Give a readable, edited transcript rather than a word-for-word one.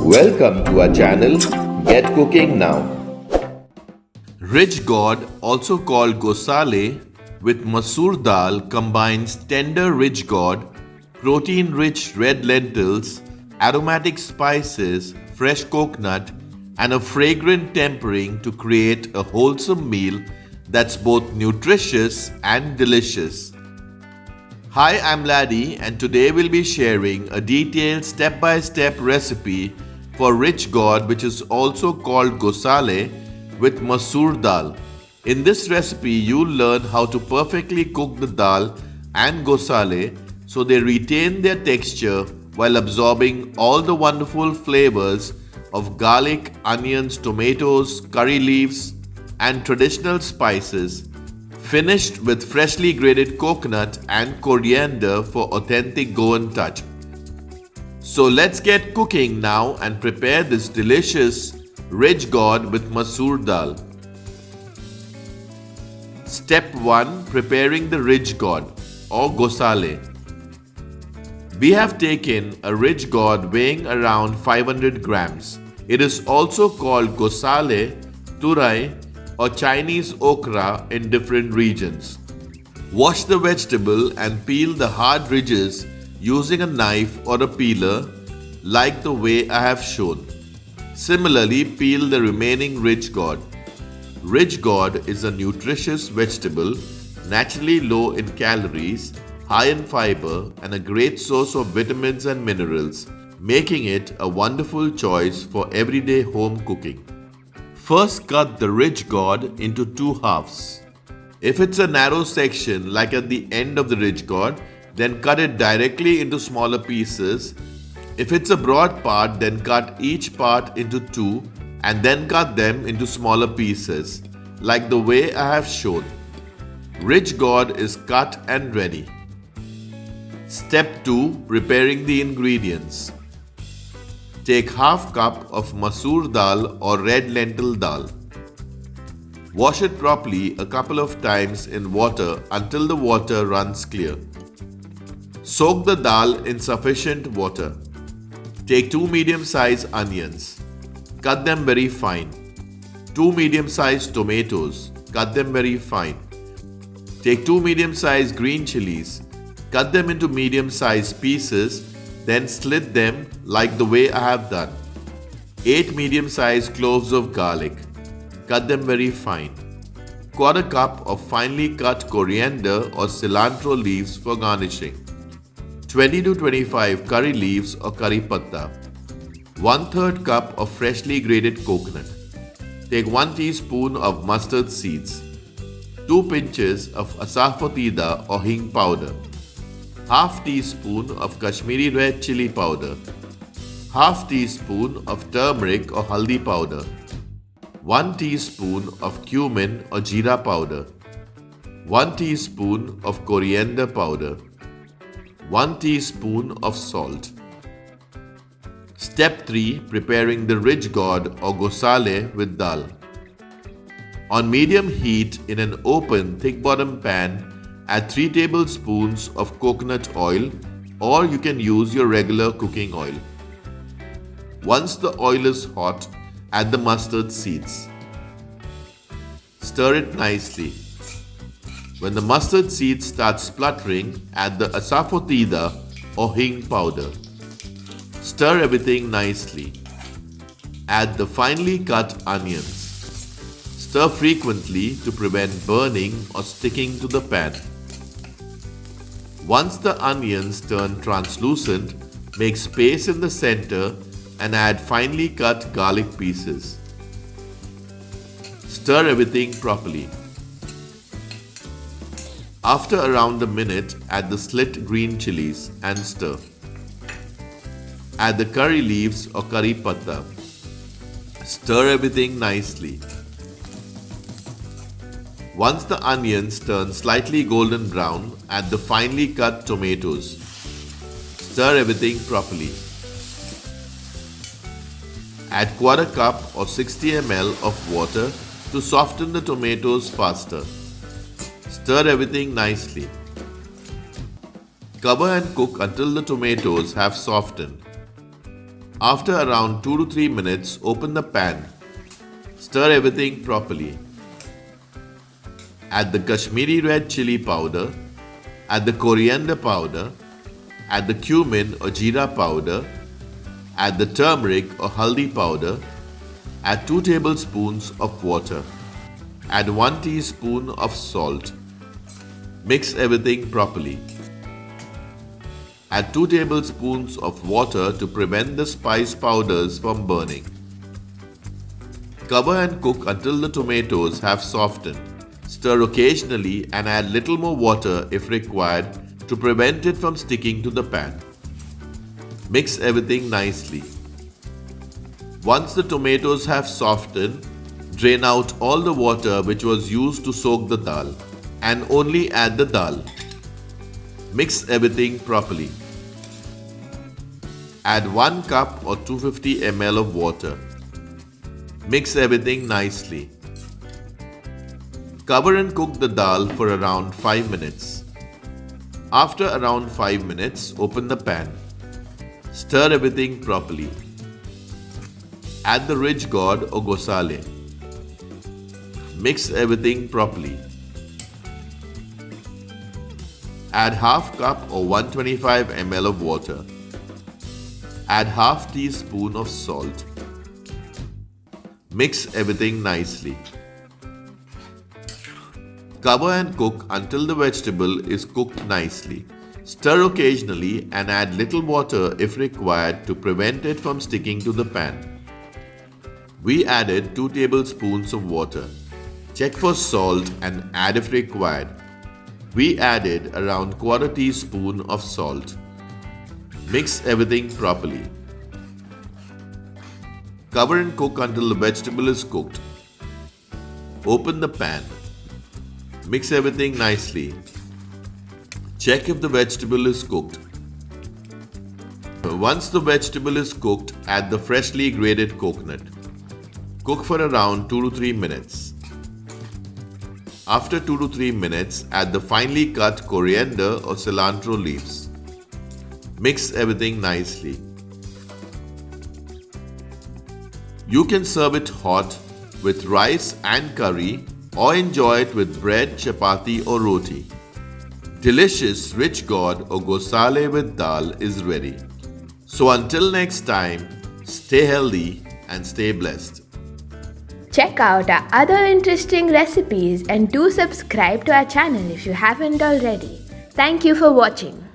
Welcome to our channel, Get Cooking Now. Ridge Gourd, also called Ghosale, with Masoor Dal combines tender Ridge Gourd, protein-rich red lentils, aromatic spices, fresh coconut, and a fragrant tempering to create a wholesome meal that's both nutritious and delicious. Hi, I'm Laddie, and today we'll be sharing a detailed step-by-step recipe for Ridge Gourd, which is also called Ghosale, with Masoor Dal. In this recipe, you'll learn how to perfectly cook the dal and Ghosale so they retain their texture while absorbing all the wonderful flavors of garlic, onions, tomatoes, curry leaves, and traditional spices, finished with freshly grated coconut and coriander for authentic Goan touch. So let's get cooking now and prepare this delicious Ridge Gourd with Masoor Dal. Step 1. Preparing the Ridge Gourd or Ghosale. We have taken a Ridge Gourd weighing around 500 grams. It is also called Ghosale, Turai, or Chinese okra in different regions. Wash the vegetable and peel the hard ridges using a knife or a peeler like the way I have shown. Similarly, peel the remaining Ridge Gourd. Ridge Gourd is a nutritious vegetable, naturally low in calories, high in fiber, and a great source of vitamins and minerals, making it a wonderful choice for everyday home cooking. First, cut the Ridge Gourd into two halves. If it's a narrow section like at the end of the Ridge Gourd, then cut it directly into smaller pieces. If it's a broad part, then cut each part into two and then cut them into smaller pieces, like the way I have shown. Ridge Gourd is cut and ready. Step 2. Preparing the ingredients. Take half cup of Masoor Dal or red lentil dal. Wash it properly a couple of times in water until the water runs clear. Soak the dal in sufficient water. Take 2 medium-sized onions. Cut them very fine. 2 medium-sized tomatoes. Cut them very fine. Take 2 medium-sized green chilies. Cut them into medium-sized pieces, then slit them like the way I have done. 8 medium-sized cloves of garlic. Cut them very fine. Quarter cup of finely cut coriander or cilantro leaves for garnishing. 20 to 25 curry leaves or curry patta. 1/3 cup of freshly grated coconut. Take 1 teaspoon of mustard seeds. 2 pinches of asafoetida or hing powder. Half teaspoon of Kashmiri red chili powder. Half teaspoon of turmeric or haldi powder. 1 teaspoon of cumin or jeera powder. 1 teaspoon of coriander powder. 1 teaspoon of salt. Step 3. Preparing the Ridge Gourd or Ghosale with dal. On medium heat in an open thick bottom pan, add 3 tablespoons of coconut oil, or you can use your regular cooking oil. Once the oil is hot, add the mustard seeds. Stir it nicely. When the mustard seeds start spluttering, add the asafoetida or hing powder. Stir everything nicely. Add the finely cut onions. Stir frequently to prevent burning or sticking to the pan. Once the onions turn translucent, make space in the center and add finely cut garlic pieces. Stir everything properly. After around a minute, add the slit green chilies and stir. Add the curry leaves or curry patta. Stir everything nicely. Once the onions turn slightly golden brown, add the finely cut tomatoes. Stir everything properly. Add quarter cup or 60 ml of water to soften the tomatoes faster. Stir everything nicely. Cover and cook until the tomatoes have softened. After around 2 to 3 minutes, open the pan. Stir everything properly. Add the Kashmiri red chili powder, add the coriander powder, add the cumin or jeera powder, add the turmeric or haldi powder, add 2 tablespoons of water, add 1 teaspoon of salt. Mix everything properly. Add 2 tablespoons of water to prevent the spice powders from burning. Cover and cook until the tomatoes have softened. Stir occasionally and add little more water if required to prevent it from sticking to the pan. Mix everything nicely. Once the tomatoes have softened, drain out all the water which was used to soak the dal and only add the dal. Mix everything properly. Add 1 cup or 250 ml of water. Mix everything nicely. Cover and cook the dal for around 5 minutes. After around 5 minutes, open the pan. Stir everything properly. Add the Ridge Gourd or Ghosale. Mix everything properly. Add half cup or 125 ml of water. Add half teaspoon of salt. Mix everything nicely. Cover and cook until the vegetable is cooked nicely. Stir occasionally and add little water if required to prevent it from sticking to the pan. We added 2 tablespoons of water. Check for salt and add if required. We added around ¼ teaspoon of salt. Mix everything properly. Cover and cook until the vegetable is cooked. Open the pan. Mix everything nicely. Check if the vegetable is cooked. Once the vegetable is cooked, add the freshly grated coconut. Cook for around 2 to 3 minutes. After 2 to 3 minutes, add the finely cut coriander or cilantro leaves. Mix everything nicely. You can serve it hot with rice and curry or enjoy it with bread, chapati or roti. Delicious Ridge Gourd or Ghosale with dal is ready. So until next time, stay healthy and stay blessed. Check out our other interesting recipes and do subscribe to our channel if you haven't already. Thank you for watching.